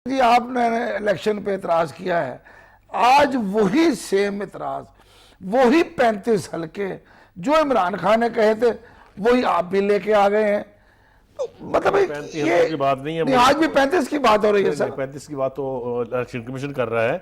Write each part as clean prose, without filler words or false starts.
جی آپ نے الیکشن پہ اعتراض کیا ہے، آج وہی سیم اعتراض، وہی 35 حلقے جو عمران خان نے کہے تھے وہی آپ بھی لے کے آ گئے ہیں. مطلب یہ کی بات نہیں ہے، آج بھی 35 کی بات ہو رہی ہے. سر 35 کی بات تو الیکشن کمیشن کر رہا ہے.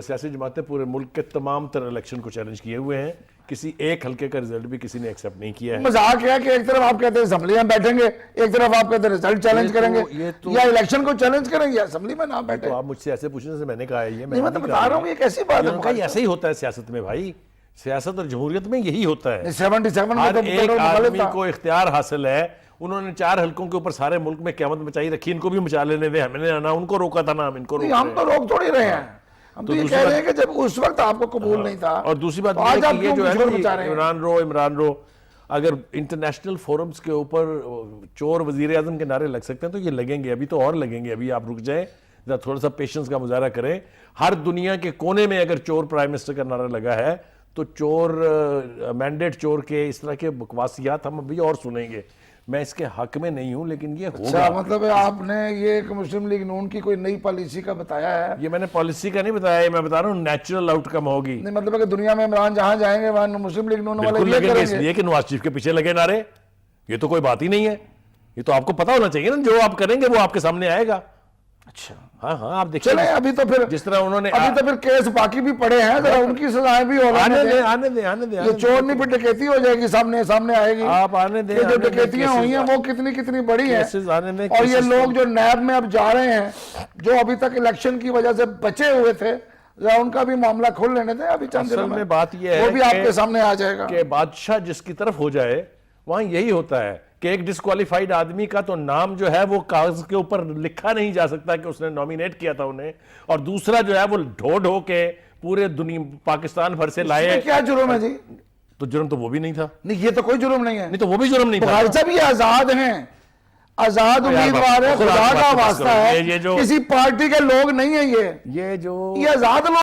سیاسی جماعتیں پورے ملک کے تمام تر الیکشن کو چیلنج کیے ہوئے ہیں. کسی ایک حلقے کا رزلٹ بھی کسی نے ایکسپٹ نہیں کیا ہے. مذاق ہے کہ ایک طرف آپ کہتے ہیں اسمبلی میں بیٹھیں گے، ایک طرف آپ کہتے ہیں رزلٹ چیلنج کریں گے، یا الیکشن کو چیلنج کریں گے یا اسمبلی میں نہ بیٹھیں. تو آپ مجھ سے ایسے پوچھنے سے میں نے کہا ہے یہ نہیں، میں تو بتا رہا ہوں یہ کیسی بات ہے. ایسے ہی ہوتا ہے سیاست میں بھائی، سیاست اور جمہوریت میں یہی ہوتا ہے. 77 ہر ایک آدمی کو اختیار حاصل ہے. انہوں نے 4 حلقوں کے اوپر سارے ملک میں قیامت مچائی رکھی. ان کو بھی مچا لینے دیں، ہم نے نہ ان کو روکا تھا نہ ہم ان کو روک رہے ہیں. ہم تو روک تھوڑی رہے ہیں، ہم تو یہ کہہ رہے ہیں کہ جب اس وقت آپ کو قبول نہیں تھا. اور دوسری بات یہ جو ہے عمران رو اگر انٹرنیشنل فورمز کے اوپر چور وزیر اعظم کے نعرے لگ سکتے ہیں تو یہ لگیں گے، ابھی تو اور لگیں گے. ابھی آپ رک جائیں، تھوڑا سا پیشنس کا مظاہرہ کریں. ہر دنیا کے کونے میں اگر چور پرائم منسٹر کا نعرہ لگا ہے تو چور مینڈیٹ چور کے اس طرح کے بکواسیات ہم ابھی اور سنیں گے. میں اس کے حق میں نہیں ہوں لیکن یہ ہوگا. اچھا، مطلب آپ نے یہ ایک مسلم لیگ نون کی کوئی نئی پالیسی کا بتایا ہے؟ یہ میں نے پالیسی کا نہیں بتایا، میں بتا رہا ہوں نیچرل آؤٹ کم ہوگی. نہیں، مطلب ہے کہ دنیا میں عمران جہاں جائیں گے وہاں مسلم لیگ نون والے یہ کریں گے. اس لیے کہ نواز شریف کے پیچھے لگے نعرے، یہ تو کوئی بات ہی نہیں ہے. یہ تو آپ کو پتا ہونا چاہیے نا، جو آپ کریں گے وہ آپ کے سامنے آئے گا. اچھا، ہاں آپ دیکھیں. چلیں ابھی تو پھر جس طرح انہوں نے ابھی تو پھر کیس باقی بھی پڑے ہیں، ذرا ان کی سزائیں بھی آنے دیں. یہ چور نہیں پھر ڈکیتی ہو جائے گی، سامنے آئے گی. آپ آنے دیں. یہ جو ڈکیتیاں ہوئی ہیں وہ کتنی بڑی ہیں. اور یہ لوگ جو نیب میں اب جا رہے ہیں، جو ابھی تک الیکشن کی وجہ سے بچے ہوئے تھے، ان کا بھی معاملہ کھول لینے تھے. ابھی چند دنوں میں بات یہ ہے وہ بھی آپ کے سامنے آ جائے گا کہ بادشاہ جس کی طرف ہو جائے وہاں یہی ہوتا ہے کہ ایک ڈسکوالیفائیڈ آدمی کا تو نام جو ہے وہ کاغذ کے اوپر لکھا نہیں جا سکتا کہ اس نے نومینیٹ کیا تھا انہیں، اور دوسرا جو ہے وہ ڈھو کے پورے دنیا پاکستان بھر سے لائے. کیا جرم ہے جی؟ تو جرم تو وہ بھی نہیں تھا. نہیں، یہ تو کوئی جرم نہیں ہے. نہیں تو وہ بھی جرم نہیں تھا. صاحب یہ آزاد ہیں، آزاد امیدوار ہے، خدا کا واسطہ ہے، کسی پارٹی کے لوگ نہیں ہیں. یہ آزاد لوگ